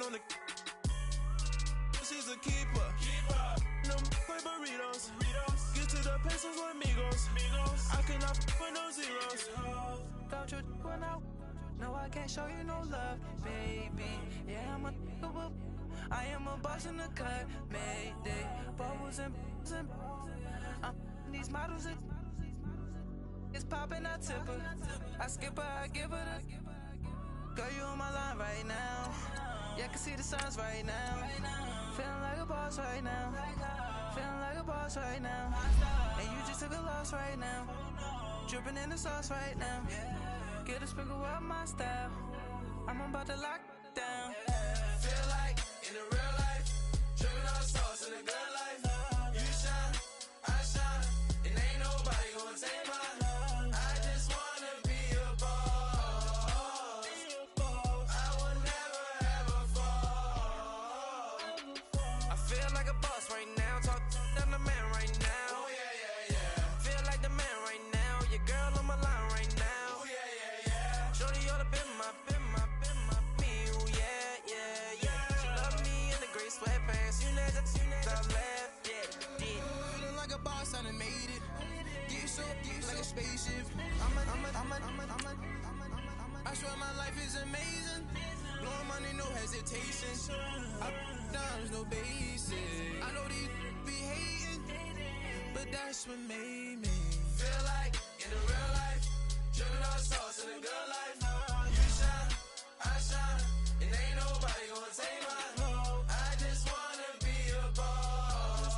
on the. She's a keeper. No play burritos. Get to the pesos with amigos. I cannot with no zeros. Don't you when no, I can't show you no love, baby. Yeah, I am a boss in the cut, Mayday. Bubbles and these models it's popping, I tip her. I skip her, I give her the. Girl, you on my line right now. Yeah, I can see the signs right now. Feeling like a boss right now. Feeling like a boss right now. And you just took a loss right now. Dripping in the sauce right now. Get a sprinkle up my style. I'm about to lock down. Feel like in the real life, dripping on sauce in the good life. You shine, I shine, and ain't nobody gonna take mine. I just wanna be a boss. I will never ever fall. I feel like a boss right now. Talk to the man right now. Oh yeah. Feel like the man right now. Your girl on my line right now. Oh yeah. Shorty ought to be my me. Ooh, yeah. She love me in the gray sweatpants. You never I left, yeah. Feeling like a boss, I done made it. Get so like a spaceship. I swear my life is amazing. Blowing money, no hesitation. Up, downs, no basic. I know these be hating, but that's what made me feel like in the real life, dripping on sauce in the good life. You shine, I shine, and ain't nobody gonna take mine. I just wanna be a boss.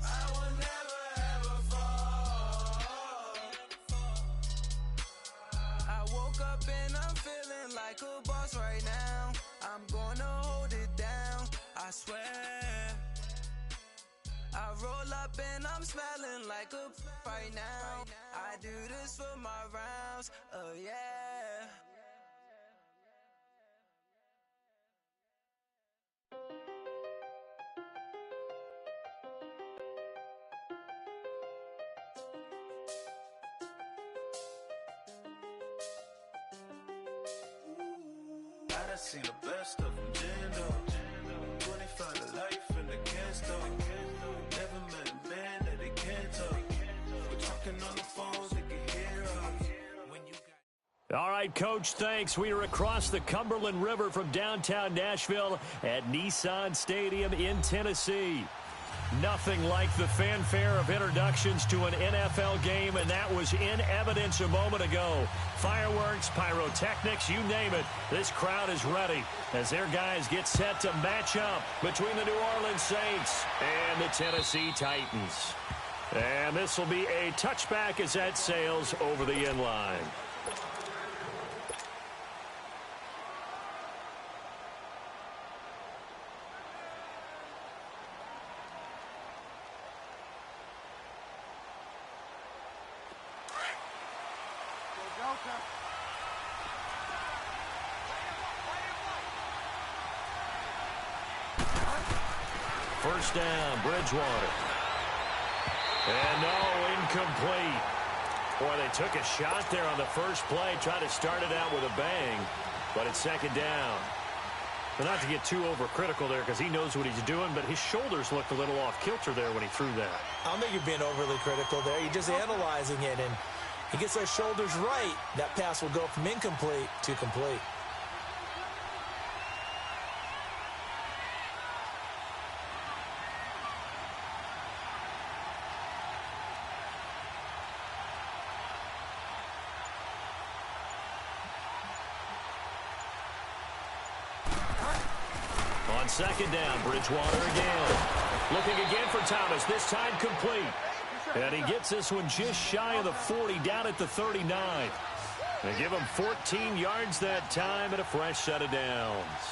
I will never ever fall. I woke up and I'm feeling like a boss right now. I'm gonna hold it down, I swear. I roll up and I'm smelling like a right now. I do this for my rounds, oh yeah. I done seen the best of them, Jando. 25 to life in the can't never met a man that they can't talk. We're talking on the phones, they can hear us. All right, Coach, thanks. We are across the Cumberland River from downtown Nashville at Nissan Stadium in Tennessee. Nothing like the fanfare of introductions to an NFL game, and that was in evidence a moment ago. Fireworks, pyrotechnics, you name it. This crowd is ready as their guys get set to match up between the New Orleans Saints and the Tennessee Titans. And this will be a touchback as that sails over the end line. First down, Bridgewater. And no, incomplete. Boy, they took a shot there on the first play, tried to start it out with a bang, but it's second down. But not to get too overcritical there because he knows what he's doing, but his shoulders looked a little off kilter there when he threw that. I don't think you're being overly critical there. You're just analyzing it, and he gets those shoulders right. That pass will go from incomplete to complete. On second down, Bridgewater again. Looking again for Thomas, this time complete. And he gets this one just shy of the 40, down at the 39. They give him 14 yards that time and a fresh set of downs.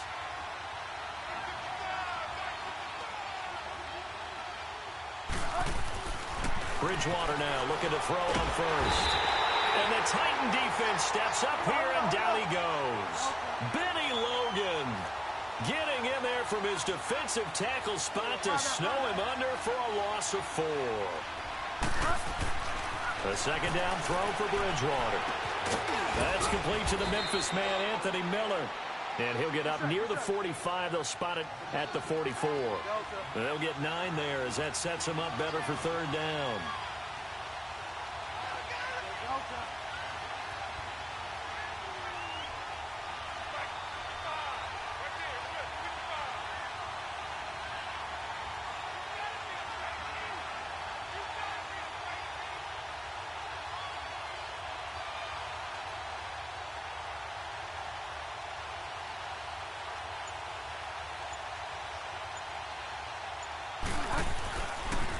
Bridgewater now looking to throw on first. And the Titan defense steps up here, and down he goes. Benny Logan getting in there from his defensive tackle spot to snow him under for a loss of 4. A second down throw for Bridgewater. That's complete to the Memphis man, Anthony Miller. And he'll get up near the 45. They'll spot it at the 44. They'll get 9 there as that sets them up better for third down.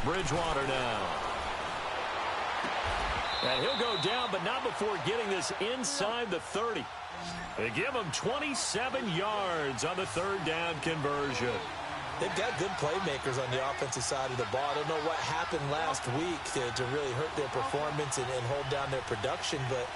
Bridgewater now. And he'll go down, but not before getting this inside the 30. They give him 27 yards on the third down conversion. They've got good playmakers on the offensive side of the ball. I don't know what happened last week to really hurt their performance and hold down their production, but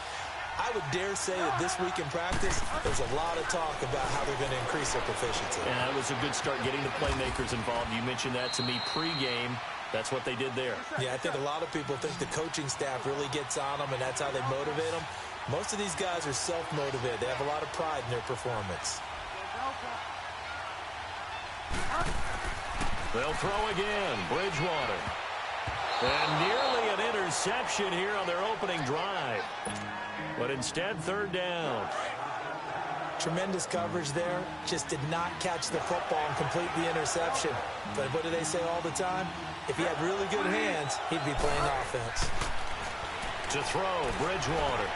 I would dare say that this week in practice, there's a lot of talk about how they're going to increase their proficiency. And that was a good start getting the playmakers involved. You mentioned that to me pregame. That's what they did there. Yeah, I think a lot of people think the coaching staff really gets on them, and that's how they motivate them. Most of these guys are self-motivated. They have a lot of pride in their performance. They'll throw again. Bridgewater. And nearly an interception here on their opening drive. But instead, third down. Tremendous coverage there. Just did not catch the football and complete the interception. But what do they say all the time? If he had really good hands, he'd be playing offense. To throw, Bridgewater.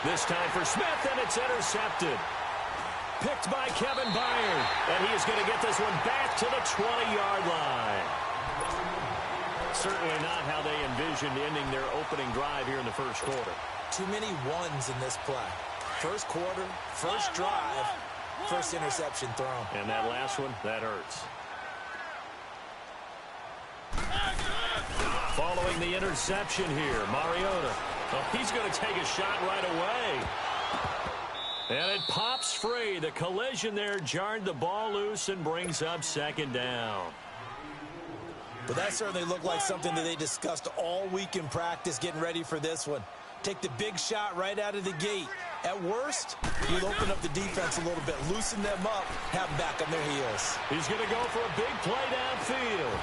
This time for Smith, and it's intercepted. Picked by Kevin Byard. And he is going to get this one back to the 20-yard line. Certainly not how they envisioned ending their opening drive here in the first quarter. Too many ones in this play. First quarter, first drive, first interception thrown. And that last one, that hurts. Following the interception here, Mariota. Oh, he's going to take a shot right away. And it pops free. The collision there jarred the ball loose and brings up second down. But that certainly looked like something that they discussed all week in practice getting ready for this one. Take the big shot right out of the gate. At worst, you'll open up the defense a little bit, loosen them up, have them back on their heels. He's going to go for a big play downfield.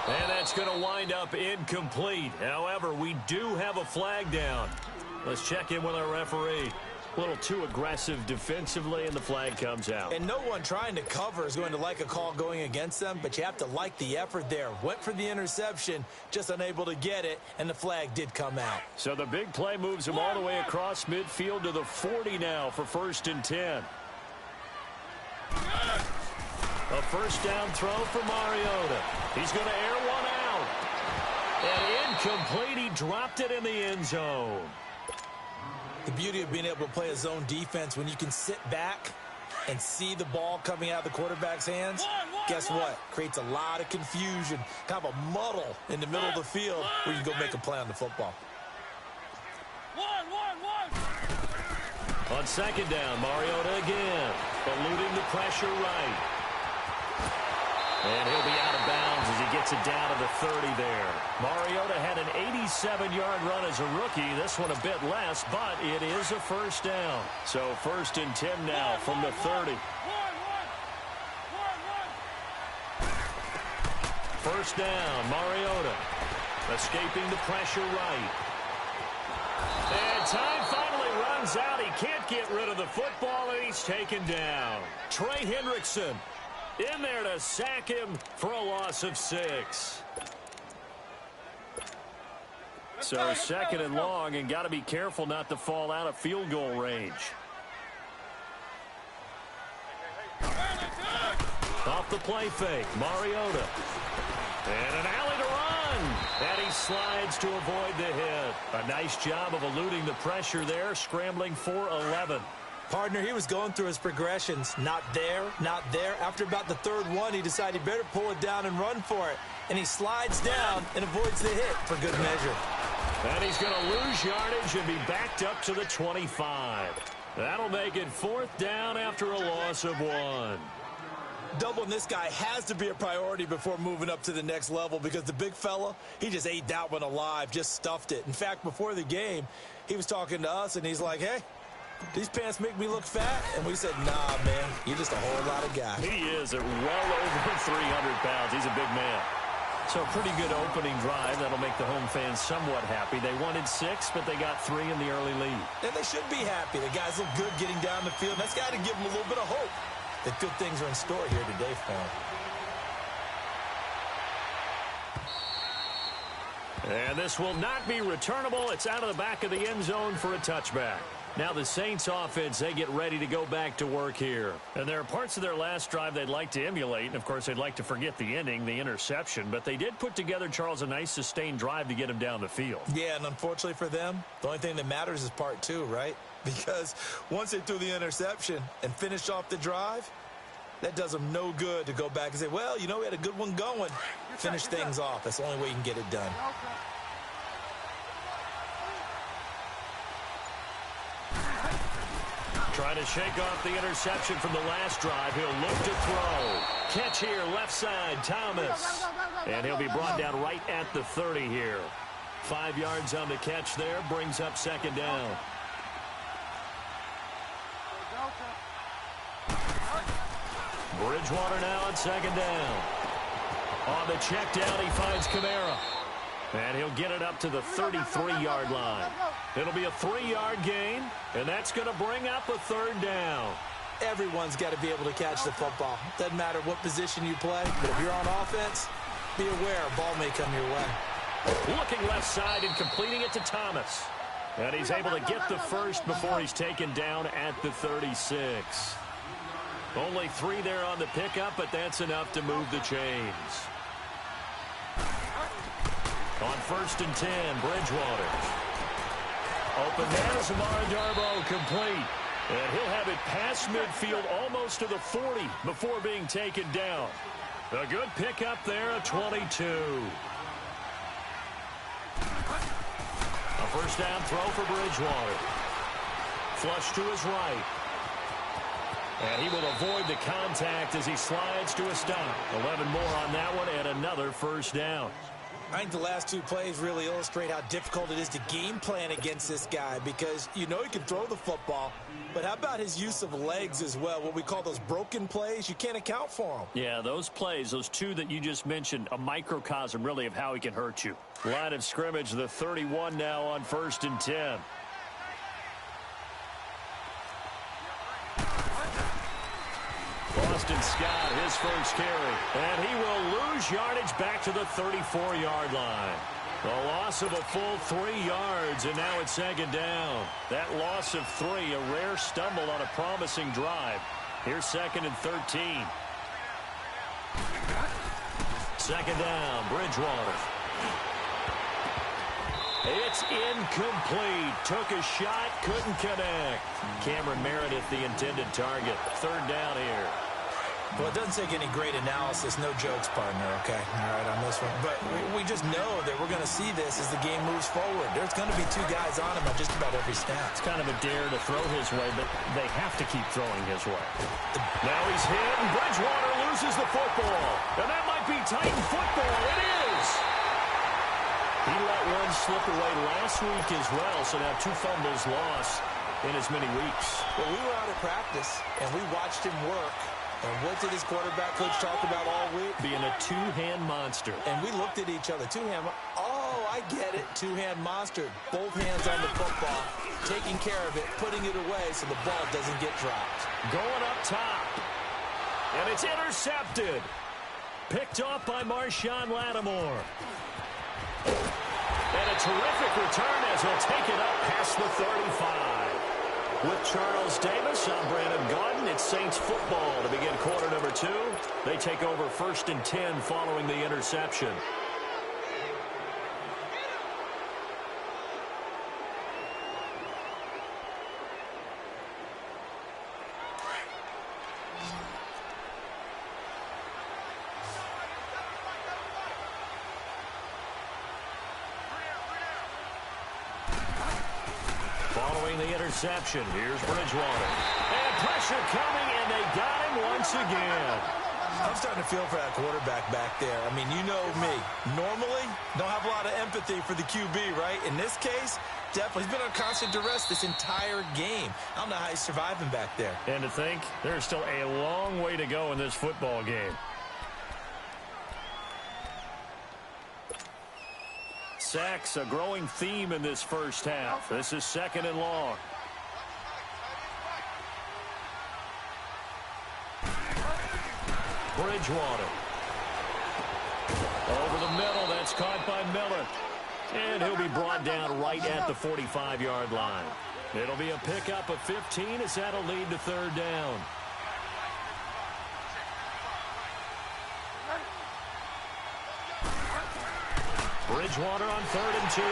And that's going to wind up incomplete. However, we do have a flag down. Let's check in with our referee. A little too aggressive defensively, and the flag comes out. And no one trying to cover is going to like a call going against them, but you have to like the effort there. Went for the interception, just unable to get it, and the flag did come out. So the big play moves him all the way across midfield to the 40 now for 1st and 10. A first down throw for Mariota. He's going to air one out. And incomplete. He dropped it in the end zone. The beauty of being able to play a zone defense when you can sit back and see the ball coming out of the quarterback's hands, guess what? Creates a lot of confusion, kind of a muddle in the middle of the field where you can go make a play on the football. On second down, Mariota again, eluding the pressure right. And he'll be out of bounds as he gets it down to the 30 there. Mariota had an 87-yard run as a rookie. This one a bit less, but it is a first down. So 1st and 10 now from the 30. First down, Mariota. Escaping the pressure right. And time finally runs out. He can't get rid of the football, and he's taken down. Trey Hendrickson in there to sack him for a loss of 6. So 2nd and long, and got to be careful not to fall out of field goal range. Off the play fake, Mariota. And an alley to run. And he slides to avoid the hit. A nice job of eluding the pressure there, scrambling for 11. Partner, he was going through his progressions. Not there, not there. After about the third one, he decided he better pull it down and run for it. And he slides down and avoids the hit for good measure. And he's going to lose yardage and be backed up to the 25. That'll make it 4th down after a loss of 1. Doubling this guy has to be a priority before moving up to the next level because the big fella, he just ate that one alive, just stuffed it. In fact, before the game, he was talking to us, and he's like, hey, these pants make me look fat. And we said, nah, man, you're just a whole lot of guy. He is at well over 300 pounds. He's a big man. So a pretty good opening drive. That'll make the home fans somewhat happy. They wanted 6, but they got 3 in the early lead. And they should be happy. The guys look good getting down the field. That's got to give them a little bit of hope that good things are in store here today for them. And this will not be returnable. It's out of the back of the end zone for a touchback. Now the Saints offense, they get ready to go back to work here. And there are parts of their last drive they'd like to emulate. And, of course, they'd like to forget the ending, the interception. But they did put together, Charles, a nice sustained drive to get him down the field. Yeah, and unfortunately for them, the only thing that matters is part 2, right? Because once they threw the interception and finished off the drive, that does them no good to go back and say, well, you know, we had a good one going. Finish things off. That's the only way you can get it done. Trying to shake off the interception from the last drive. He'll look to throw. Catch here, left side, Thomas. And he'll be brought down right at the 30 here. 5 yards on the catch there, brings up second down. Bridgewater now on second down. On the check down, he finds Kamara. And he'll get it up to the 33-yard line. It'll be a 3-yard gain, and that's going to bring up a third down. Everyone's got to be able to catch the football. Doesn't matter what position you play, but if you're on offense, be aware a ball may come your way. Looking left side and completing it to Thomas. And he's able to get the first before he's taken down at the 36. Only 3 there on the pickup, but that's enough to move the chains. On 1st and 10, Bridgewater. Open man is Amara Darboh, complete. And he'll have it past midfield almost to the 40 before being taken down. A good pickup there, a 22. A first down throw for Bridgewater. Flush to his right. And he will avoid the contact as he slides to a stop. 11 more on that one and another first down. I think the last 2 plays really illustrate how difficult it is to game plan against this guy because you know he can throw the football, but how about his use of legs as well? What we call those broken plays, you can't account for them. Yeah, those plays, those 2 that you just mentioned, a microcosm really of how he can hurt you. Line of scrimmage, the 31 now on 1st and 10. Boston Scott, his first carry. And he will lose yardage back to the 34-yard line. A loss of a full 3 yards, and now it's second down. That loss of 3, a rare stumble on a promising drive. Here's 2nd and 13. Second down, Bridgewater. It's incomplete. Took a shot, couldn't connect. Cameron Meredith, the intended target. Third down here. Well, it doesn't take any great analysis. No jokes, partner, okay? All right, on this one. But we just know that we're going to see this as the game moves forward. There's going to be 2 guys on him at just about every snap. It's kind of a dare to throw his way, but they have to keep throwing his way. Now he's hit, and Bridgewater loses the football. And that might be Titan football. It is! He let one slip away last week as well, so now 2 fumbles lost in as many weeks. Well, we were out of practice, and we watched him work. And what did his quarterback coach talk about all week? Being a 2-hand monster. And we looked at each other. 2-hand. Oh, I get it. 2-hand monster. Both hands on the football, taking care of it, putting it away so the ball doesn't get dropped. Going up top. And it's intercepted. Picked off by Marshawn Lattimore. And a terrific return as he'll take it up past the 35. With Charles Davis, I'm Brandon Gaudin. It's Saints football to begin quarter number 2. They take over 1st and 10 following the interception. Following the interception, here's Bridgewater. And pressure coming, and they got him once again. I'm starting to feel for that quarterback back there. I mean, you know me. Normally, don't have a lot of empathy for the QB, right? In this case, definitely. He's been on constant duress this entire game. I don't know how he's surviving back there. And to think, there's still a long way to go in this football game. Sacks, a growing theme in this first half. This is 2nd and long. Bridgewater. Over the middle, that's caught by Miller. And he'll be brought down right at the 45-yard line. It'll be a pickup of 15 as that'll lead to 3rd down. Bridgewater on 3rd and 2.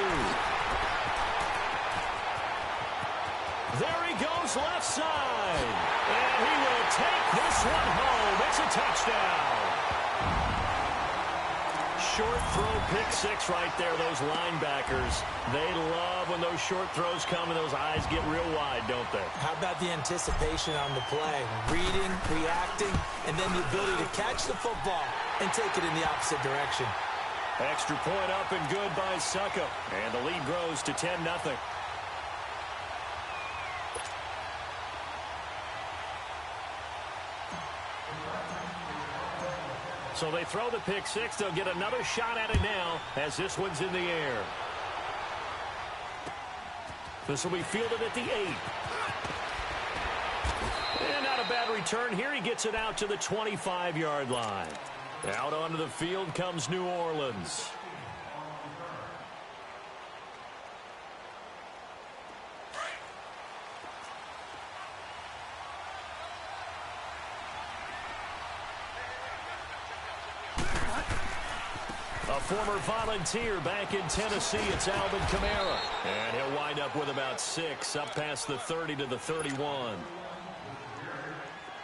There he goes left side. And he will take this one home. It's a touchdown. Short throw, pick 6 right there. Those linebackers, they love when those short throws come and those eyes get real wide, don't they? How about the anticipation on the play? Reading, reacting, and then the ability to catch the football and take it in the opposite direction. Extra point up and good by Succo. And the lead grows to 10-0. So they throw the pick 6. They'll get another shot at it now as this one's in the air. This will be fielded at the 8. And not a bad return here. He gets it out to the 25-yard line. Out onto the field comes New Orleans. A former Volunteer back in Tennessee, it's Alvin Kamara. And he'll wind up with about 6, up past the 30 to the 31.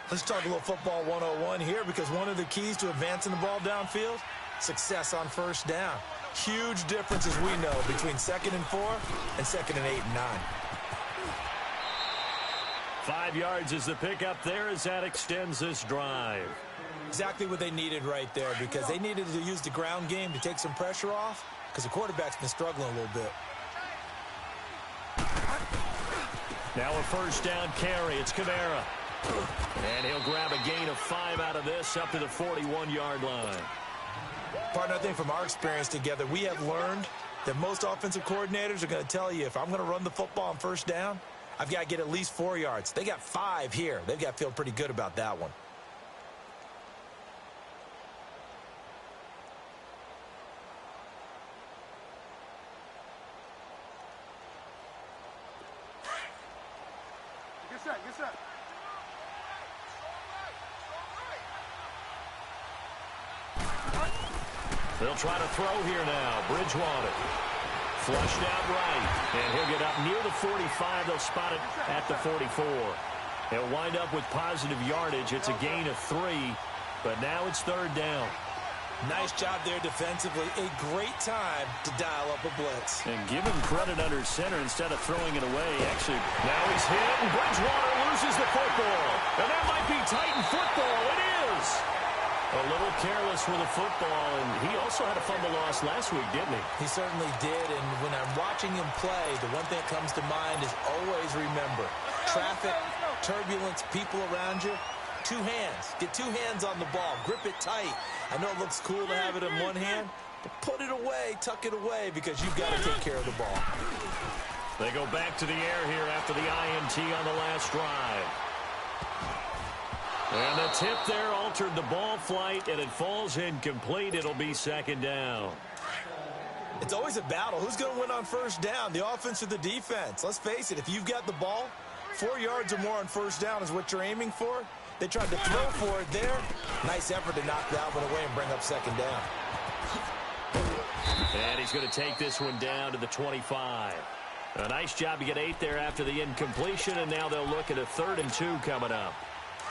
Let's talk a little football 101 here, because one of the keys to advancing the ball downfield, success on 1st down. Huge difference, as we know, between 2nd and 4 and 2nd and 8 and 9. 5 yards is the pickup there as that extends this drive. Exactly what they needed right there, because they needed to use the ground game to take some pressure off, because the quarterback's been struggling a little bit. Now a 1st down carry. It's Kamara. And he'll grab a gain of 5 out of this up to the 41-yard line. Partner, I think from our experience together, we have learned that most offensive coordinators are going to tell you, if I'm going to run the football on 1st down, I've got to get at least 4 yards. They got 5 here. They've got to feel pretty good about that one. Get set. They'll try to throw here now. Bridgewater. Flushed out right. And he'll get up near the 45. They'll spot it at the 44. He'll wind up with positive yardage. It's a gain of 3. But now it's 3rd down. Nice job there defensively. A great time to dial up a blitz. And give him credit under center instead of throwing it away. Actually, now he's hit, and Bridgewater loses the football. And that might be Titan football. It is. A little careless with the football, and he also had a fumble loss last week, didn't he? He certainly did, and when I'm watching him play, the one thing that comes to mind is always remember, traffic, turbulence, people around you. 2 hands. Get 2 hands on the ball. Grip it tight. I know it looks cool to have it in one hand, but put it away, tuck it away, because you've got to take care of the ball. They go back to the air here after the INT on the last drive. And the tip there altered the ball flight, and it falls incomplete. It'll be 2nd down. It's always a battle. Who's going to win on 1st down, the offense or the defense? Let's face it, if you've got the ball, 4 yards or more on 1st down is what you're aiming for. They tried to throw for it there. Nice effort to knock that one away and bring up 2nd down. And he's going to take this one down to the 25. A nice job to get 8 there after the incompletion, and now they'll look at a 3rd and 2 coming up.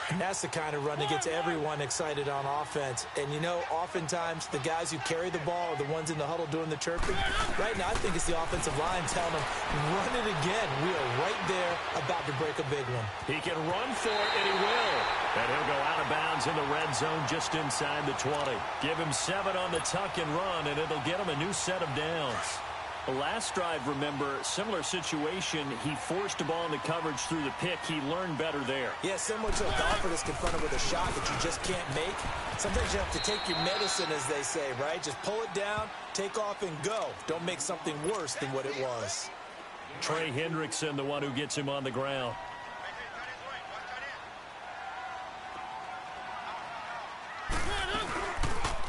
And that's the kind of run that gets everyone excited on offense. And, you know, oftentimes the guys who carry the ball are the ones in the huddle doing the chirping. Right now, I think it's the offensive line telling them, run it again. We are right there about to break a big one. He can run for it, and he will. And he'll go out of bounds in the red zone just inside the 20. Give him 7 on the tuck and run, and it'll get him a new set of downs. Last drive, remember, similar situation. He forced a ball into coverage through the pick. He learned better there. Yeah, similar to a golfer that's confronted with a shot that you just can't make. Sometimes you have to take your medicine, as they say, right? Just pull it down, take off, and go. Don't make something worse than what it was. Trey Hendrickson, the one who gets him on the ground.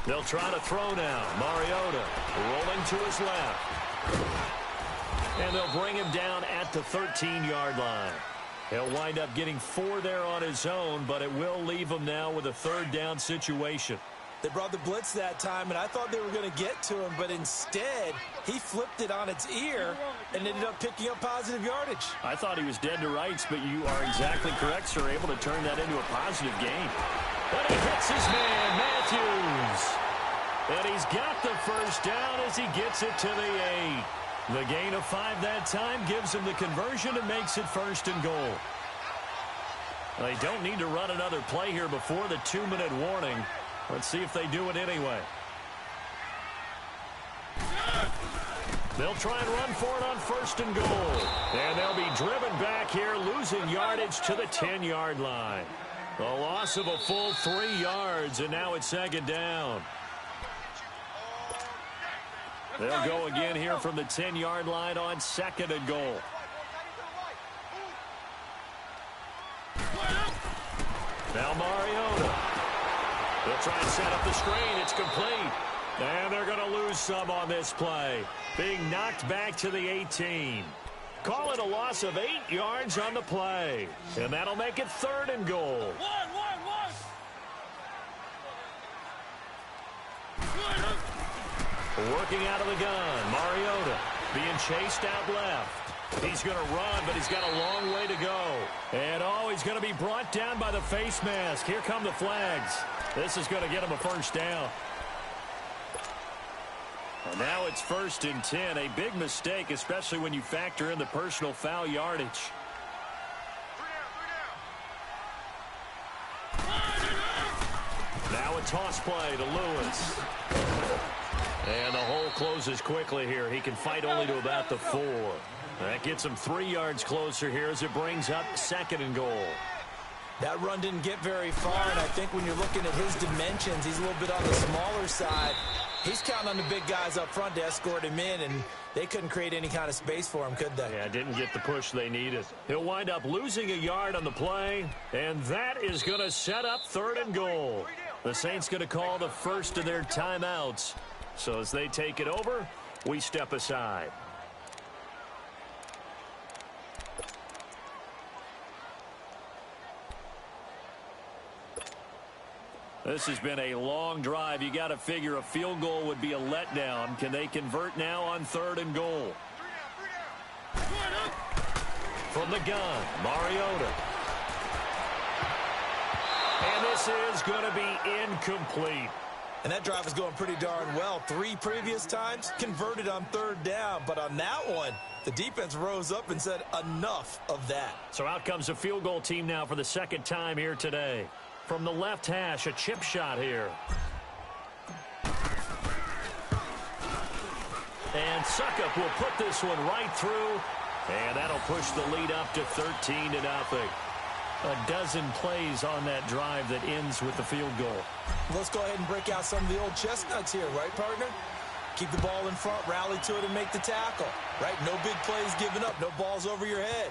They'll try to throw now. Mariota rolling to his left. And they'll bring him down at the 13-yard line. He'll wind up getting 4 there on his own, but it will leave him now with a third down situation. They brought the blitz that time, and I thought they were going to get to him, but instead, he flipped it on its ear and ended up picking up positive yardage. I thought he was dead to rights, but you are exactly correct, sir, able to turn that into a positive gain. But he hits his man, Matthews. And he's got the first down as he gets it to the 8. The gain of 5 that time gives him the conversion and makes it 1st and goal. They don't need to run another play here before the 2-minute warning. Let's see if they do it anyway. They'll try and run for it on 1st and goal. And they'll be driven back here, losing yardage to the 10-yard line. A loss of a full 3 yards, and now it's 2nd down. They'll go again here from the 10-yard line on 2nd and goal. Now Mariota. They'll try and set up the screen. It's complete. And they're going to lose some on this play. Being knocked back to the 18. Call it a loss of 8 yards on the play. And that'll make it 3rd and goal. Working out of the gun. Mariota being chased out left. He's going to run, but he's got a long way to go. And, he's going to be brought down by the face mask. Here come the flags. This is going to get him a 1st down. And now it's 1st and 10. A big mistake, especially when you factor in the personal foul yardage. Now a toss play to Lewis. And the hole closes quickly here. He can fight only to about the 4. That gets him 3 yards closer here as it brings up 2nd and goal. That run didn't get very far, and I think when you're looking at his dimensions, he's a little bit on the smaller side. He's counting on the big guys up front to escort him in, and they couldn't create any kind of space for him, could they? Yeah, didn't get the push they needed. He'll wind up losing a yard on the play, and that is going to set up 3rd and goal. The Saints going to call the first of their timeouts. So as they take it over, we step aside. This has been a long drive. You got to figure a field goal would be a letdown. Can they convert now on 3rd and goal? From the gun, Mariota. And this is going to be incomplete. And that drive is going pretty darn well. 3 previous times, converted on 3rd down. But on that one, the defense rose up and said, enough of that. So out comes a field goal team now for the 2nd time here today. From the left hash, a chip shot here. And Suckup will put this one right through. And that'll push the lead up to 13-0. A dozen plays on that drive that ends with the field goal. Let's go ahead and break out some of the old chestnuts here, right, partner? Keep the ball in front, rally to it, and make the tackle, right? No big plays given up, no balls over your head.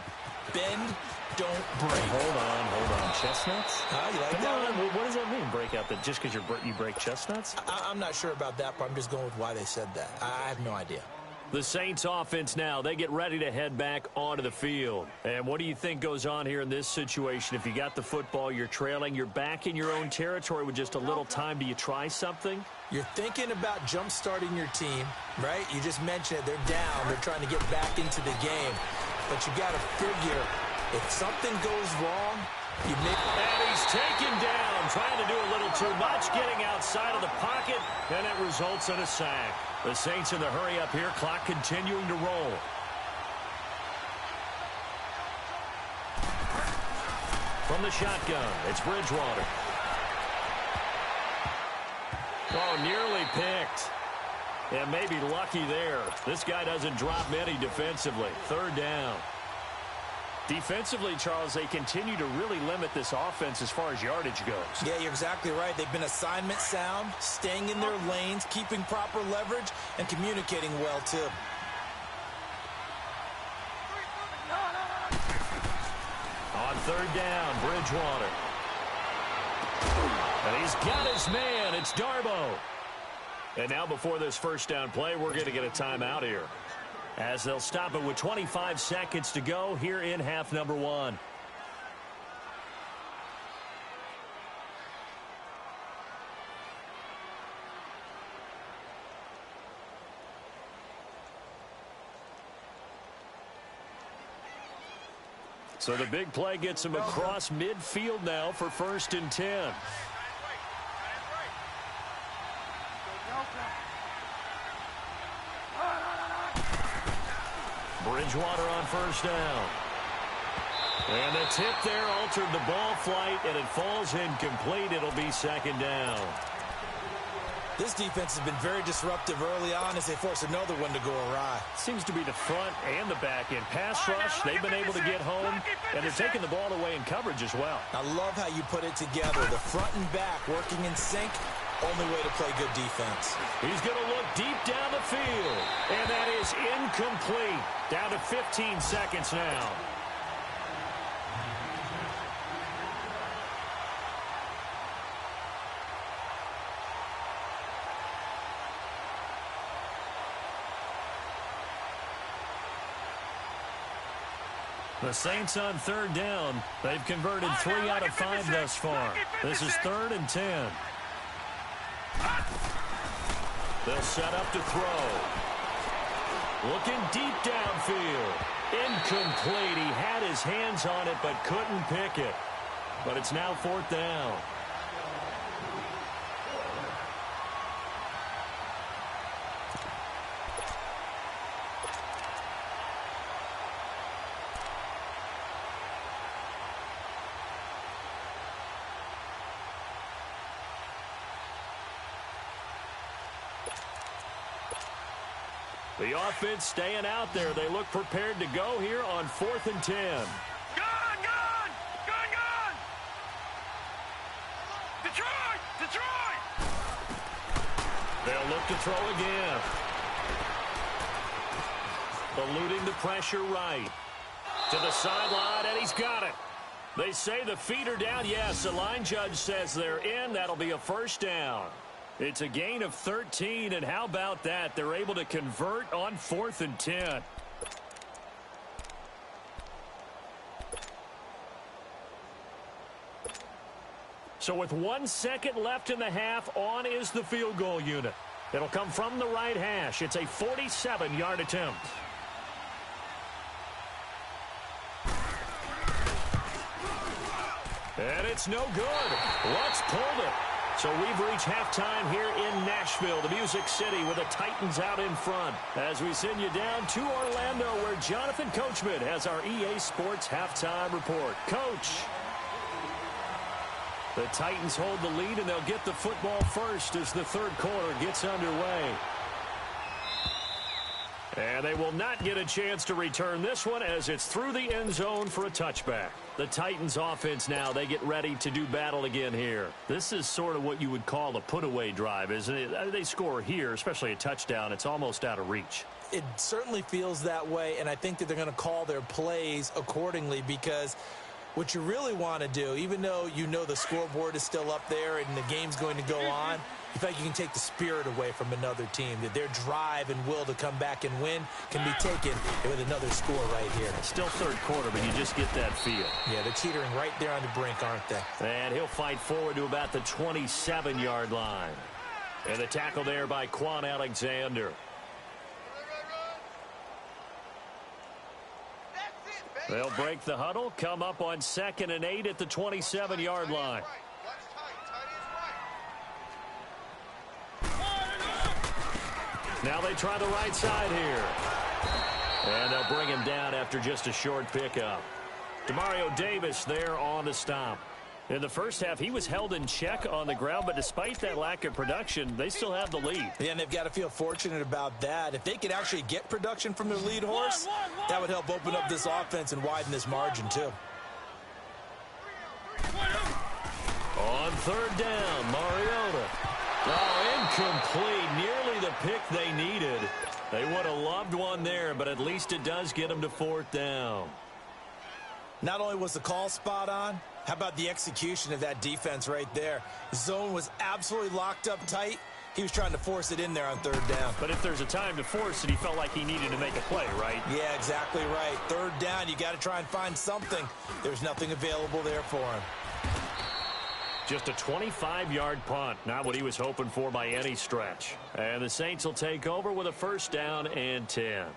Bend, don't break. Hold on. Chestnuts? You like that one? What does that mean, break out? That just because you break chestnuts? I'm not sure about that, but I'm just going with why they said that. I have no idea. The Saints offense now, they get ready to head back onto the field. And what do you think goes on here in this situation? If you got the football, you're trailing, you're back in your own territory with just a little time. Do you try something? You're thinking about jump-starting your team, right? You just mentioned it. They're down. They're trying to get back into the game. But you got to figure, if something goes wrong, you make... And he's taken down, trying to do a little too much, getting outside of the pocket, and it results in a sack. The Saints in the hurry up here, clock continuing to roll. From the shotgun, it's Bridgewater. Oh, nearly picked. And maybe lucky there. This guy doesn't drop many defensively. Third down. Defensively, Charles, they continue to really limit this offense as far as yardage goes. Yeah, you're exactly right. They've been assignment sound, staying in their lanes, keeping proper leverage, and communicating well, too. On third down, Bridgewater. And he's got his man. It's Darbo. And now before this first down play, we're going to get a timeout here, as they'll stop it with 25 seconds to go here in half number one. So the big play gets him across midfield now for 1st and 10. Bridgewater on first down. And the tip there altered the ball flight, and it falls incomplete. It'll be 2nd down. This defense has been very disruptive early on as they force another one to go awry. Seems to be the front and the back end. Pass rush, they've been able to get home, and they're taking the ball away in coverage as well. I love how you put it together. The front and back working in sync. Only way to play good defense. He's going to look deep down the field, and that is incomplete. Down to 15 seconds now. The Saints on third down. They've converted 3 out of 5 thus far. This is 3rd and 10. They'll set up to throw. Looking deep downfield. Incomplete. He had his hands on it but couldn't pick it. But it's now 4th down. The offense staying out there. They look prepared to go here on 4th and 10. Gone! Detroit! They'll look to throw again. Eluding the pressure right. To the sideline, and he's got it. They say the feet are down. Yes, the line judge says they're in. That'll be a 1st down. It's a gain of 13, and how about that? They're able to convert on 4th and 10. So with 1 second left in the half, on is the field goal unit. It'll come from the right hash. It's a 47-yard attempt. And it's no good. Lutz pulled it. So we've reached halftime here in Nashville, the Music City, with the Titans out in front. As we send you down to Orlando, where Jonathan Coachman has our EA Sports halftime report. Coach. The Titans hold the lead, and they'll get the football first as the 3rd quarter gets underway. And they will not get a chance to return this one as it's through the end zone for a touchback. The Titans offense now, they get ready to do battle again here. This is sort of what you would call a put-away drive, isn't it? They score here, especially a touchdown. It's almost out of reach. It certainly feels that way, and I think that they're going to call their plays accordingly, because what you really want to do, even though you know the scoreboard is still up there and the game's going to go on, you feel like you can take the spirit away from another team, that their drive and will to come back and win can be taken with another score right here. Still 3rd quarter, but you just get that feel. Yeah, they're teetering right there on the brink, aren't they? And he'll fight forward to about the 27-yard line. And the tackle there by Quan Alexander. They'll break the huddle, come up on 2nd and 8 at the 27-yard line. Now they try the right side here. And they'll bring him down after just a short pickup. Demario Davis there on the stop. In the first half, he was held in check on the ground, but despite that lack of production, they still have the lead. Yeah, and they've got to feel fortunate about that. If they could actually get production from their lead horse, that would help open up this offense and widen this margin, too. On third down, Mariota. Oh, incomplete. Nearly the pick they needed. They would have loved one there, but at least it does get them to fourth down. Not only was the call spot on, how about the execution of that defense right there? Zone was absolutely locked up tight. He was trying to force it in there on third down. But if there's a time to force it, he felt like he needed to make a play, right? Yeah, exactly right. Third down, you got to try and find something. There's nothing available there for him. Just a 25-yard punt, not what he was hoping for by any stretch. And the Saints will take over with a first down and 10.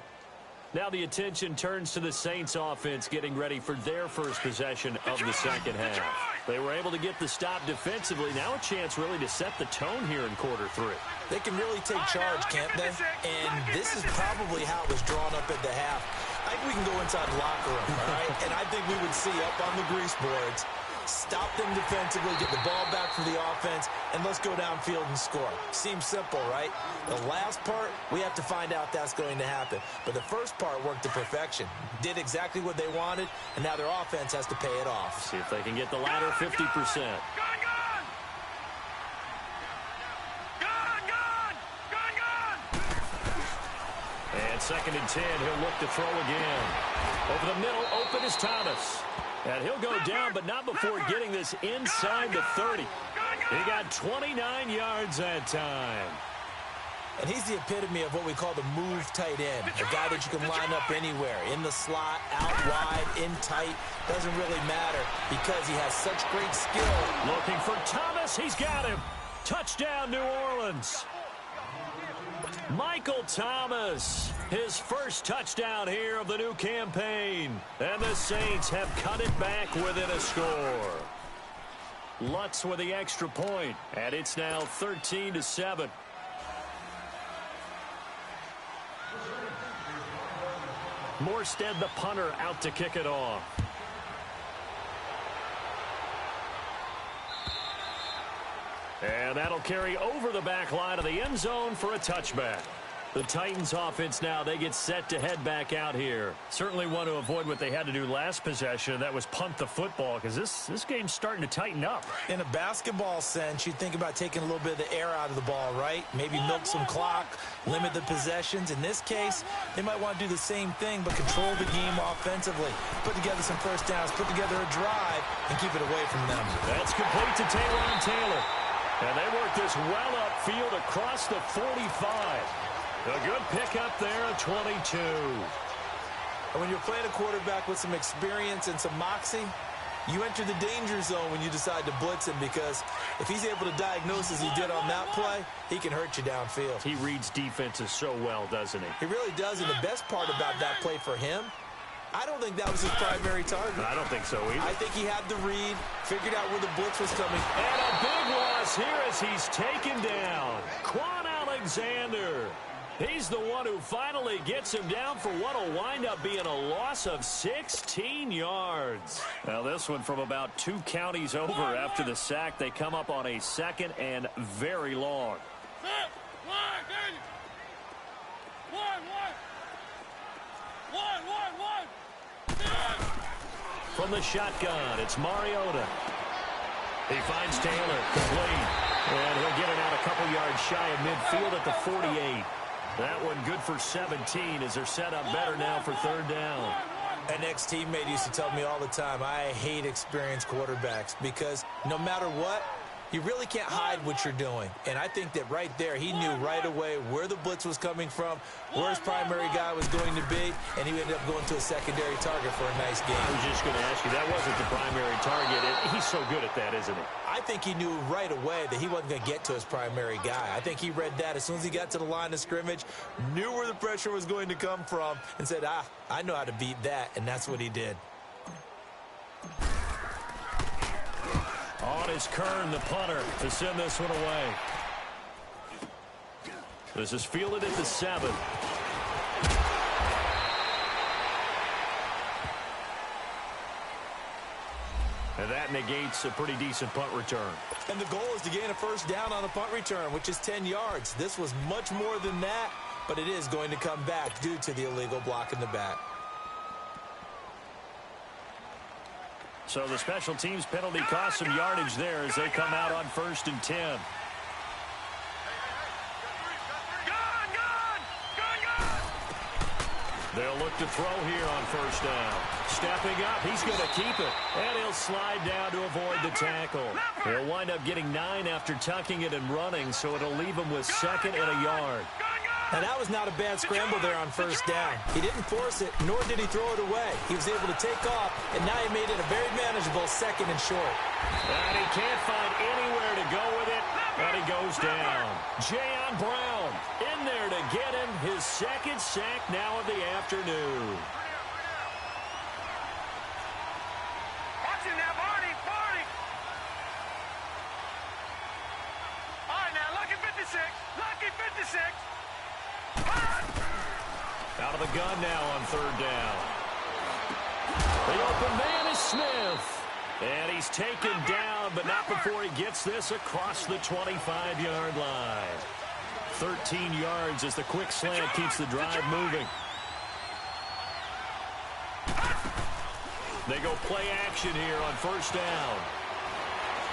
Now the attention turns to the Saints offense getting ready for their first possession of the second half. They were able to get the stop defensively. Now a chance really to set the tone here in quarter three. They can really take charge, can't they? And this is probably how it was drawn up at the half. I think we can go inside the locker room, all right? And I think we would see up on the grease boards, stop them defensively, get the ball back for the offense, and let's go downfield and score. Seems simple, right? The last part, we have to find out that's going to happen. But the first part worked to perfection. Did exactly what they wanted, and now their offense has to pay it off. See if they can get the latter 50%. And second and 10, he'll look to throw again. Over the middle, open is Thomas. And he'll go down, but not before getting this inside the 30. He got 29 yards that time. And he's the epitome of what we call the move tight end. A guy that you can line up anywhere, in the slot, out wide, in tight. Doesn't really matter because he has such great skill. Looking for Thomas. He's got him. Touchdown, New Orleans. Michael Thomas, his first touchdown here of the new campaign. And the Saints have cut it back within a score. Lutz with the extra point, and it's now 13-7. Morstead, the punter, out to kick it off. And that'll carry over the back line of the end zone for a touchback. The Titans offense now, they get set to head back out here. Certainly want to avoid what they had to do last possession. That was punt the football, because this game's starting to tighten up. In a basketball sense, you think about taking a little bit of the air out of the ball, right? Maybe milk some clock, limit the possessions. In this case, they might want to do the same thing, but control the game offensively. Put together some first downs, put together a drive, and keep it away from them. That's complete to Taylor. And they work this well upfield across the 45. A good pickup there at 22. And when you're playing a quarterback with some experience and some moxie, you enter the danger zone when you decide to blitz him, because if he's able to diagnose as he did on that play, he can hurt you downfield. He reads defenses so well, doesn't he? He really does, and the best part about that play for him, I don't think that was his primary target. I don't think so either. I think he had the read, figured out where the blitz was coming. And a big loss here as he's taken down. Quan Alexander. He's the one who finally gets him down for what will wind up being a loss of 16 yards. Now this one from about 2 counties over after the sack. They come up on a second and very long. From the shotgun, it's Mariota. He finds Taylor, complete. And he'll get it out a couple yards shy of midfield at the 48. That one good for 17 as they're set up better now for third down. An ex-teammate used to tell me all the time, I hate experienced quarterbacks because no matter what, you really can't hide what you're doing. And I think that right there, he knew right away where the blitz was coming from, where his primary guy was going to be, and he ended up going to a secondary target for a nice game. I was just going to ask you, that wasn't the primary target. He's so good at that, isn't he? I think he knew right away that he wasn't going to get to his primary guy. I think he read that as soon as he got to the line of scrimmage, knew where the pressure was going to come from, and said, I know how to beat that, and that's what he did. On is Kern, the punter, to send this one away. This is fielded at the 7. And that negates a pretty decent punt return. And the goal is to gain a first down on the punt return, which is 10 yards. This was much more than that, but it is going to come back due to the illegal block in the back. So the special teams penalty cost some yardage there as they come out on 1st and 10. They'll look to throw here on 1st down. Stepping up, he's going to keep it. And he'll slide down to avoid the tackle. He'll wind up getting 9 after tucking it and running, so it'll leave him with 2nd and a yard. And that was not a bad scramble there on 1st down. He didn't force it, nor did he throw it away. He was able to take off, and now he made it a very manageable 2nd and short. And he can't find anywhere to go with it, and he goes down. Jayon Brown in there to get him his 2nd sack now of the afternoon. Watch him now, Barney. All right, now, lucky 56. Lucky 56. Out of the gun now on 3rd down. The open man is Smith. And he's taken down, but not before he gets this across the 25-yard line. 13 yards as the quick slant keeps the drive moving. They go play action here on 1st down.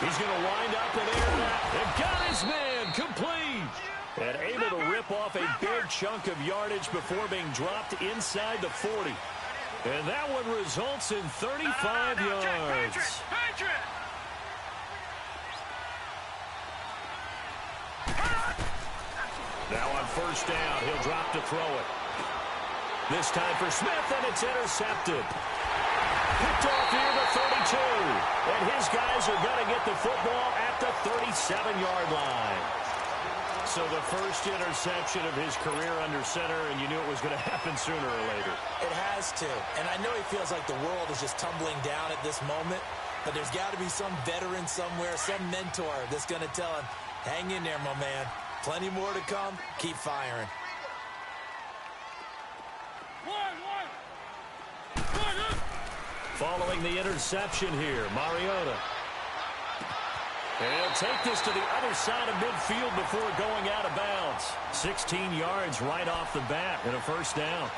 He's going to wind up and air that. And got his man complete. And able to rip off a big chunk of yardage before being dropped inside the 40. And that one results in 35 yards. Now on 1st down, he'll drop to throw it. This time for Smith, and it's intercepted. Picked off here to 32. And his guys are going to get the football at the 37-yard line. So the first interception of his career under center, and you knew it was going to happen sooner or later. It has to. And I know he feels like the world is just tumbling down at this moment, but there's got to be some veteran somewhere, some mentor that's going to tell him, hang in there, my man. Plenty more to come. Keep firing. Following the interception here, Mariota. And he'll take this to the other side of midfield before going out of bounds. 16 yards right off the bat and a 1st down.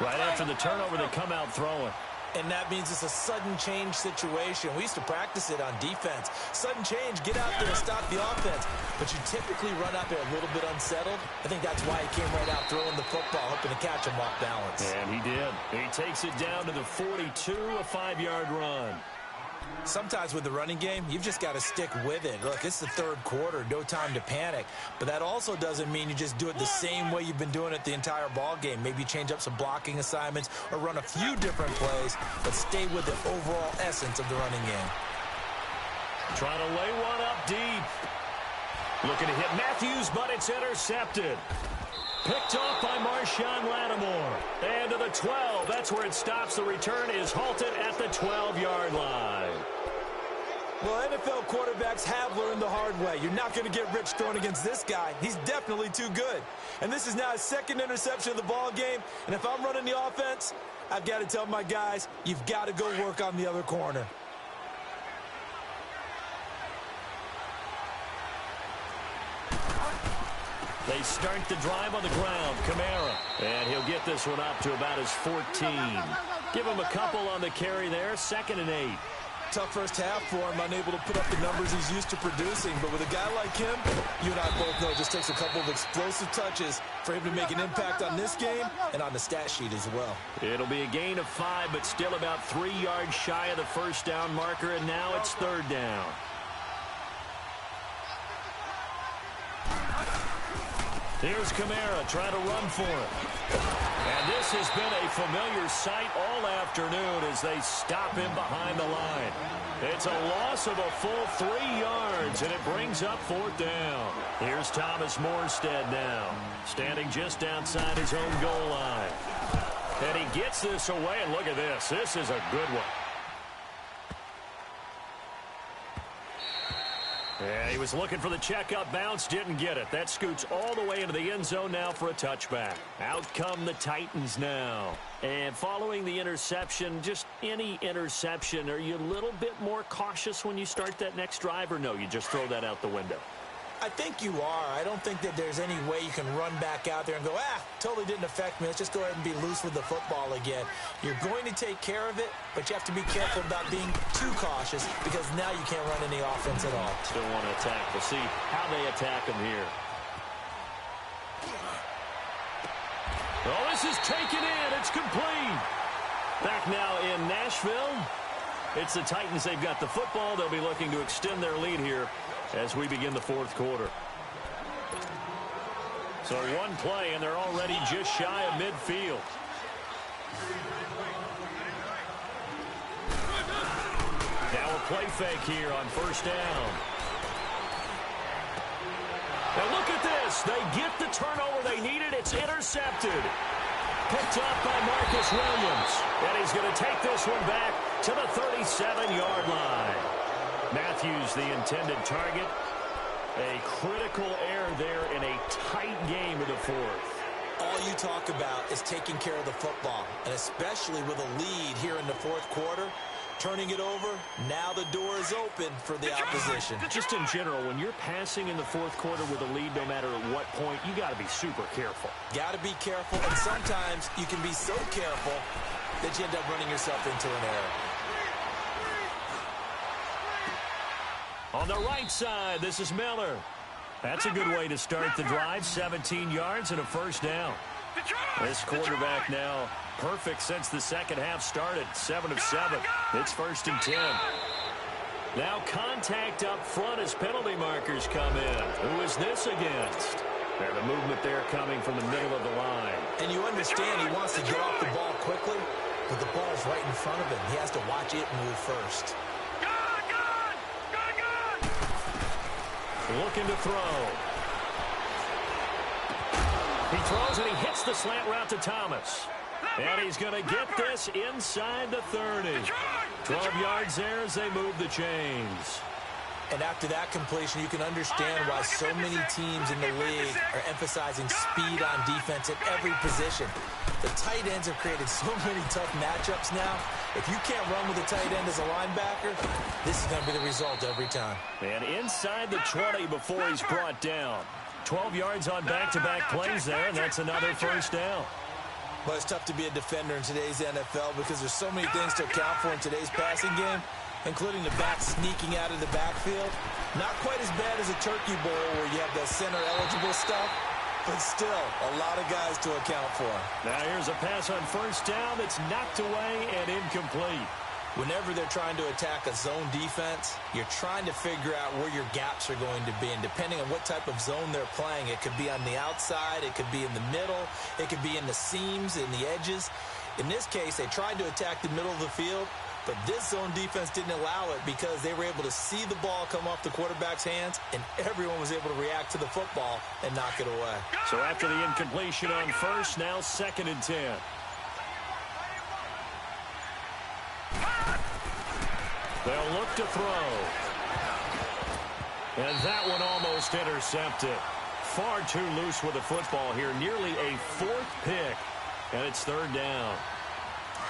Right after the turnover, they come out throwing. And that means it's a sudden change situation. We used to practice it on defense. Sudden change, get out there and stop the offense. But you typically run out there a little bit unsettled. I think that's why he came right out throwing the football, hoping to catch him off balance. And he did. He takes it down to the 42, a 5-yard run. Sometimes with the running game, you've just got to stick with it. Look, it's the 3rd quarter, no time to panic. But that also doesn't mean you just do it the same way you've been doing it the entire ball game. Maybe change up some blocking assignments or run a few different plays, but stay with the overall essence of the running game. Trying to lay one up deep. Looking to hit Matthews, but it's intercepted. Picked off by Marshawn Lattimore. And to the 12. That's where it stops. The return is halted at the 12-yard line. Well, NFL quarterbacks have learned the hard way. You're not going to get rich throwing against this guy. He's definitely too good. And this is now his 2nd interception of the ball game. And if I'm running the offense, I've got to tell my guys, you've got to go work on the other corner. They start the drive on the ground. Kamara. And he'll get this one up to about his 14. Give him a couple on the carry there. 2nd and 8. Tough first half for him, unable to put up the numbers he's used to producing. But with a guy like him, you and I both know it just takes a couple of explosive touches for him to make an impact on this game and on the stat sheet as well. It'll be a gain of 5, but still about 3 yards shy of the 1st down marker, and now it's 3rd down. Here's Kamara trying to run for it. And this has been a familiar sight all afternoon as they stop him behind the line. It's a loss of a full 3 yards, and it brings up 4th down. Here's Thomas Morstead now, standing just outside his own goal line. And he gets this away, and look at this. This is a good one. Yeah, he was looking for the checkup bounce, didn't get it. That scoots all the way into the end zone now for a touchback. Out come the Titans now. And following the interception, just any interception, are you a little bit more cautious when you start that next drive, or no, you just throw that out the window? I think you are. I don't think that there's any way you can run back out there and go, totally didn't affect me. Let's just go ahead and be loose with the football again. You're going to take care of it, but you have to be careful about being too cautious because now you can't run any offense at all. Still want to attack. We'll see how they attack him here. Oh, this is taken in. It's complete. Back now in Nashville. It's the Titans. They've got the football. They'll be looking to extend their lead here as we begin the fourth quarter. So one play, and they're already just shy of midfield. Now a play fake here on first down. Now look at this. They get the turnover they needed. It's intercepted. Picked up by Marcus Williams. And he's going to take this one back to the 37-yard line. Matthews, the intended target. A critical error there in a tight game of the fourth. All you talk about is taking care of the football, and especially with a lead here in the fourth quarter, turning it over, now the door is open for the opposition. Just in general, when you're passing in the fourth quarter with a lead, no matter at what point, you got to be super careful. Got to be careful, and sometimes you can be so careful that you end up running yourself into an error. On the right side, this is Miller. That's a good way to start the drive. 17 yards and a first down. This quarterback now perfect since the second half started. 7 of 7. It's first and 10. Now contact up front as penalty markers come in. Who is this against? The movement there coming from the middle of the line. And you understand he wants to get off the ball quickly, but the ball's right in front of him. He has to watch it move first. Looking to throw. He throws and he hits the slant route to Thomas. And he's going to get this inside the 30. 12 yards there as they move the chains. And after that completion, you can understand why so many teams in the league are emphasizing speed on defense at every position. The tight ends have created so many tough matchups now. If you can't run with a tight end as a linebacker, this is going to be the result every time. And inside the 20 before he's brought down. 12 yards on back-to-back plays there, and that's another first down. Well, it's tough to be a defender in today's NFL because there's so many things to account for in today's passing game, including the back sneaking out of the backfield. Not quite as bad as a turkey bowl where you have the center-eligible stuff, but still a lot of guys to account for. Now here's a pass on first down that's knocked away and incomplete. Whenever they're trying to attack a zone defense, you're trying to figure out where your gaps are going to be. And depending on what type of zone they're playing, it could be on the outside, it could be in the middle, it could be in the seams, in the edges. In this case, they tried to attack the middle of the field, but this zone defense didn't allow it because they were able to see the ball come off the quarterback's hands, and everyone was able to react to the football and knock it away. So after the incompletion on first, now 2nd and 10. They'll look to throw. And that one almost intercepted. Far too loose with the football here. Nearly a 4th pick. And it's 3rd down.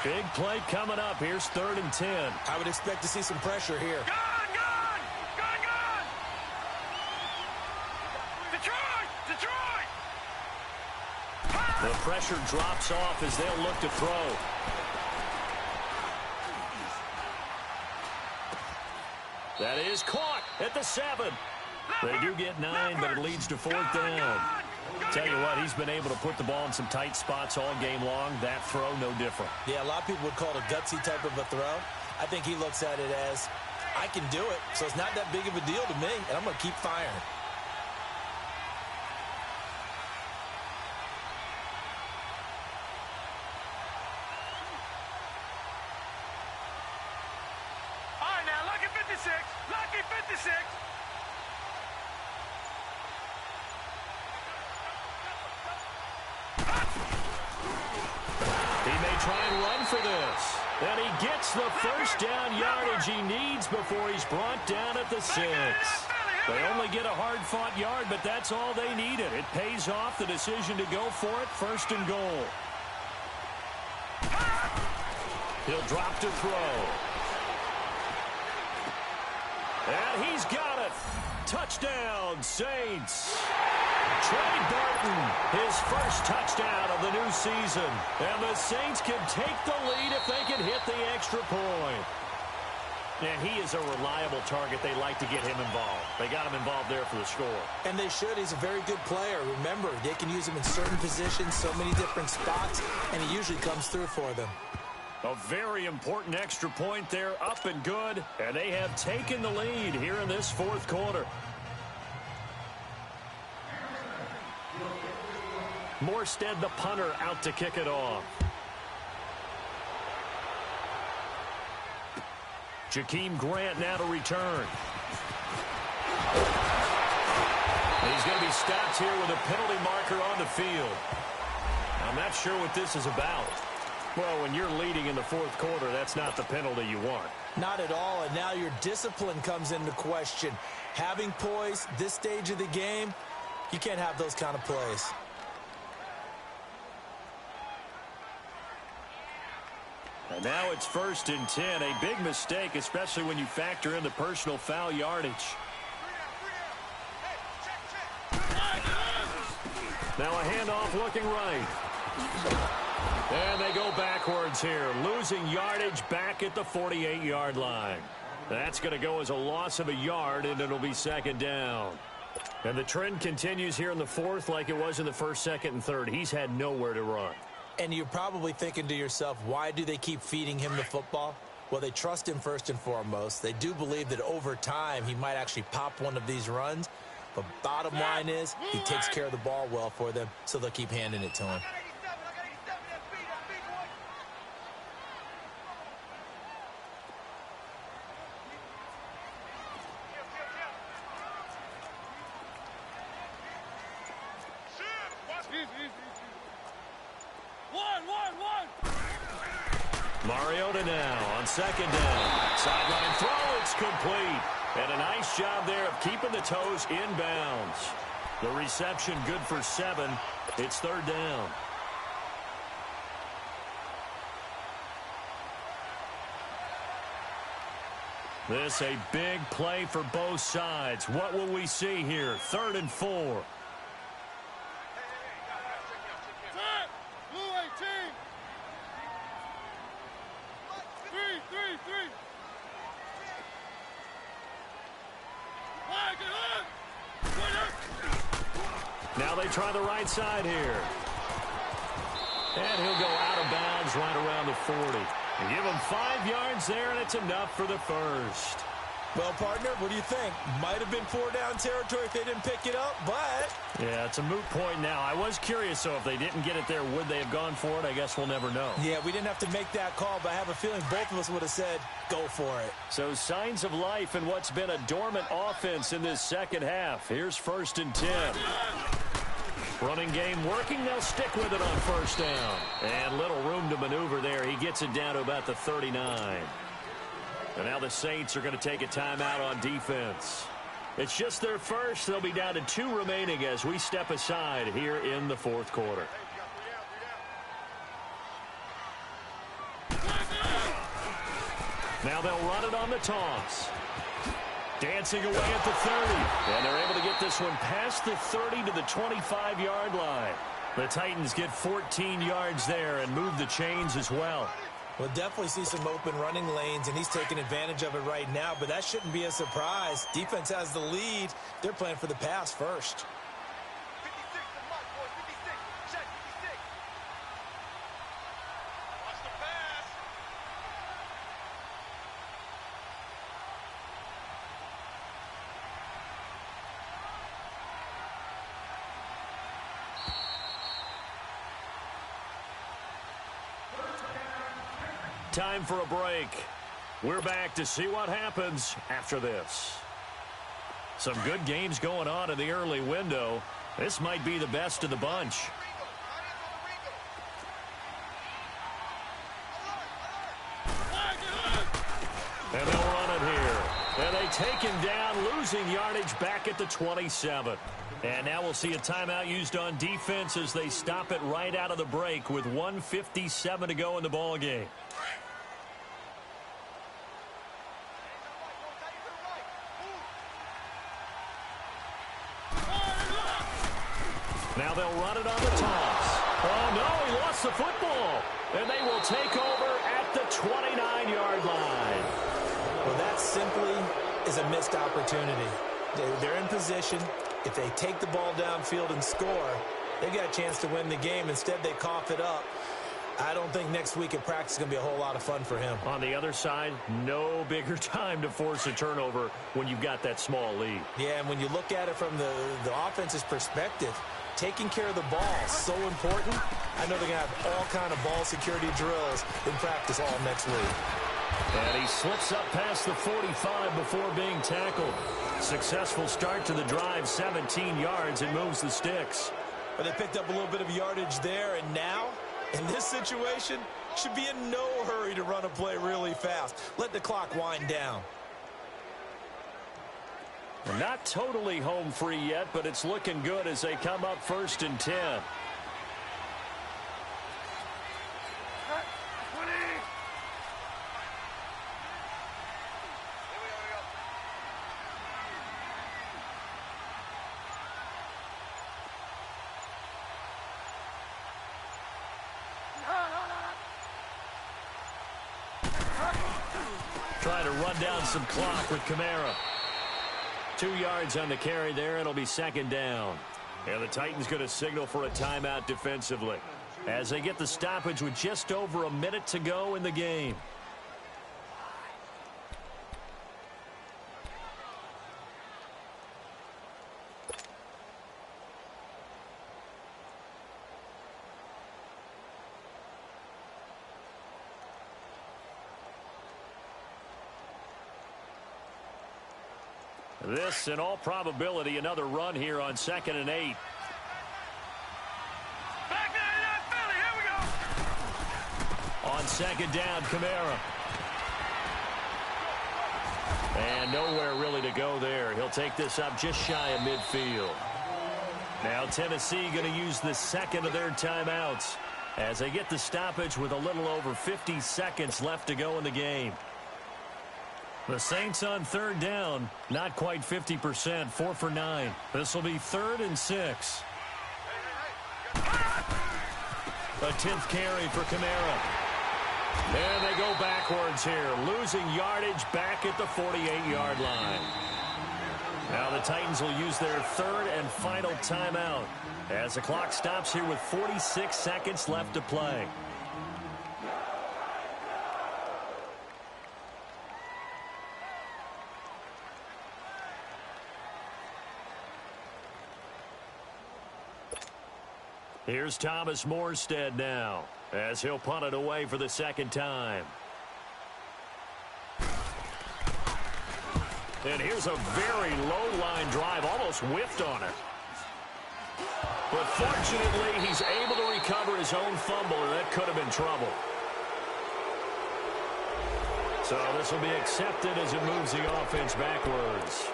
Big play coming up. Here's 3rd and 10. I would expect to see some pressure here. Gun! Detroit! The pressure drops off as they'll look to throw. That is caught at the 7. They do get 9, but it leads to 4th down. Tell you what, he's been able to put the ball in some tight spots all game long. That throw, no different. Yeah, a lot of people would call it a gutsy type of a throw. I think he looks at it as, I can do it, so it's not that big of a deal to me, and I'm going to keep firing. Lucky 56. He may try and run for this. And he gets the first down yardage he needs before he's brought down at the 6. They only get a hard-fought yard, but that's all they needed. It pays off, the decision to go for it, 1st and goal. He'll drop to throw. And he's got it. Touchdown, Saints. Trey Burton, his first touchdown of the new season. And the Saints can take the lead if they can hit the extra point. And he is a reliable target. They like to get him involved. They got him involved there for the score. And they should. He's a very good player. Remember, they can use him in certain positions, so many different spots, and he usually comes through for them. A very important extra point there, up and good. And they have taken the lead here in this 4th quarter. Morstead, the punter, out to kick it off. Jakeem Grant now to return. He's going to be stopped here with a penalty marker on the field. I'm not sure what this is about. Well, when you're leading in the 4th quarter, that's not the penalty you want. Not at all, and now your discipline comes into question. Having poise, this stage of the game, you can't have those kind of plays. And now it's 1st and 10. A big mistake, especially when you factor in the personal foul yardage. Now a handoff looking right. And they go backwards here, losing yardage back at the 48-yard line. That's going to go as a loss of a yard, and it'll be 2nd down. And the trend continues here in the 4th like it was in the 1st, 2nd, and 3rd. He's had nowhere to run. And you're probably thinking to yourself, why do they keep feeding him the football? Well, they trust him first and foremost. They do believe that over time he might actually pop one of these runs. But bottom line is he takes care of the ball well for them, so they'll keep handing it to him. Mariota now on 2nd down. Sideline throw, it's complete. And a nice job there of keeping the toes inbounds. The reception good for 7. It's 3rd down. This a big play for both sides. What will we see here? 3rd and 4. Now they try the right side here. And he'll go out of bounds right around the 40. And give him 5 yards there, and it's enough for the first. Well, partner, what do you think? Might have been 4-down territory if they didn't pick it up, but... Yeah, it's a moot point now. I was curious, so if they didn't get it there, would they have gone for it? I guess we'll never know. Yeah, we didn't have to make that call, but I have a feeling both of us would have said, go for it. So signs of life in what's been a dormant offense in this 2nd half. Here's 1st and 10. Running game working. They'll stick with it on 1st down. And little room to maneuver there. He gets it down to about the 39. And now the Saints are going to take a timeout on defense. It's just their first. They'll be down to 2 remaining as we step aside here in the 4th quarter. Now they'll run it on the toss. Dancing away at the 30. And they're able to get this one past the 30 to the 25-yard line. The Titans get 14 yards there and move the chains as well. We'll definitely see some open running lanes, and he's taking advantage of it right now, but that shouldn't be a surprise. Defense has the lead. They're playing for the pass first. 56 to Mike, boys. 56. Check, 56. Watch the pass. Time for a break. We're back to see what happens after this. Some good games going on in the early window. This might be the best of the bunch. And they'll run it here. And they Nearly taken down, losing yardage back at the 27. And now we'll see a timeout used on defense as they stop it right out of the break with 1:57 to go in the ballgame. Now they'll run it on the toss. Oh, no, he lost the football. And they will take over at the 29-yard line. Well, that simply is a missed opportunity. They're in position. If they take the ball downfield and score, they've got a chance to win the game. Instead, they cough it up. I don't think next week at practice is going to be a whole lot of fun for him. On the other side, no bigger time to force a turnover when you've got that small lead. Yeah, and when you look at it from the offense's perspective, taking care of the ball is so important. I know they're going to have all kind of ball security drills in practice all next week. And he slips up past the 45 before being tackled. Successful start to the drive, 17 yards, and moves the sticks. But they picked up a little bit of yardage there, and now, in this situation, should be in no hurry to run a play really fast. Let the clock wind down. Well, not totally home free yet, but it's looking good as they come up 1st and 10. Trying to run down some clock with Kamara. 2 yards on the carry there. It'll be 2nd down. And the Titans going to signal for a timeout defensively as they get the stoppage with just over a minute to go in the game. This, in all probability, another run here on 2nd and 8. Back there, Philly, here we go. On 2nd down, Kamara. And nowhere really to go there. He'll take this up just shy of midfield. Now Tennessee going to use the 2nd of their timeouts as they get the stoppage with a little over 50 seconds left to go in the game. The Saints on 3rd down, not quite 50%, 4 for 9. This will be 3rd and 6. A 10th carry for Kamara. And they go backwards here, losing yardage back at the 48-yard line. Now the Titans will use their 3rd and final timeout as the clock stops here with 46 seconds left to play. Here's Thomas Morstead now as he'll punt it away for the 2nd time. And here's a very low-line drive, almost whiffed on it. But fortunately, he's able to recover his own fumble, and that could have been trouble. So this will be accepted as it moves the offense backwards.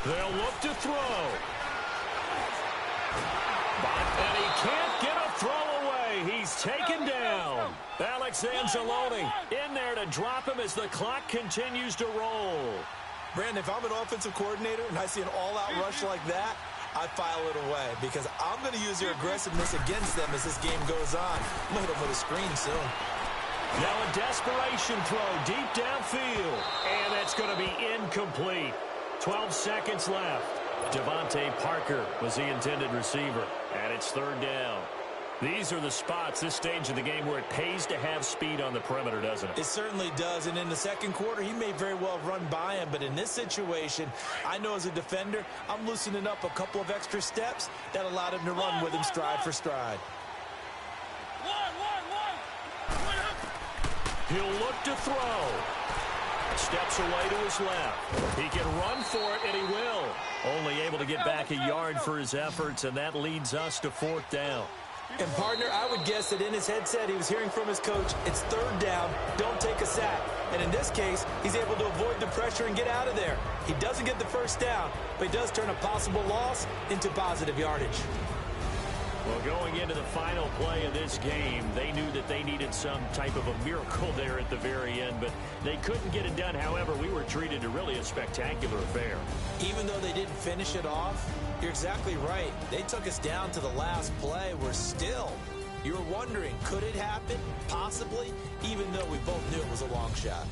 They'll look to throw. And he can't get a throw away. He's taken down. Alex Anzalone in there to drop him as the clock continues to roll. Brandon, if I'm an offensive coordinator and I see an all-out rush like that, I file it away because I'm going to use their aggressiveness against them as this game goes on. I'm going to hit them with a screen soon. Now a desperation throw deep downfield. And that's going to be incomplete. 12 seconds left. Devontae Parker was the intended receiver. And it's 3rd down. These are the spots, this stage of the game, where it pays to have speed on the perimeter, doesn't it? It certainly does, and in the second quarter, he may very well run by him, but in this situation, I know as a defender, I'm loosening up a couple of extra steps that allowed him to run with him stride for stride. He'll look to throw. Steps away to his left. He can run for it, and he will. Only able to get back a yard for his efforts, and that leads us to 4th down. And, partner, I would guess that in his headset he was hearing from his coach, it's 3rd down, don't take a sack. And in this case, he's able to avoid the pressure and get out of there. He doesn't get the 1st down, but he does turn a possible loss into positive yardage. Well, going into the final play of this game, they knew that they needed some type of a miracle there at the very end, but they couldn't get it done. However, we were treated to really a spectacular affair. Even though they didn't finish it off, you're exactly right. They took us down to the last play. We're still, you were wondering, could it happen? Possibly, even though we both knew it was a long shot.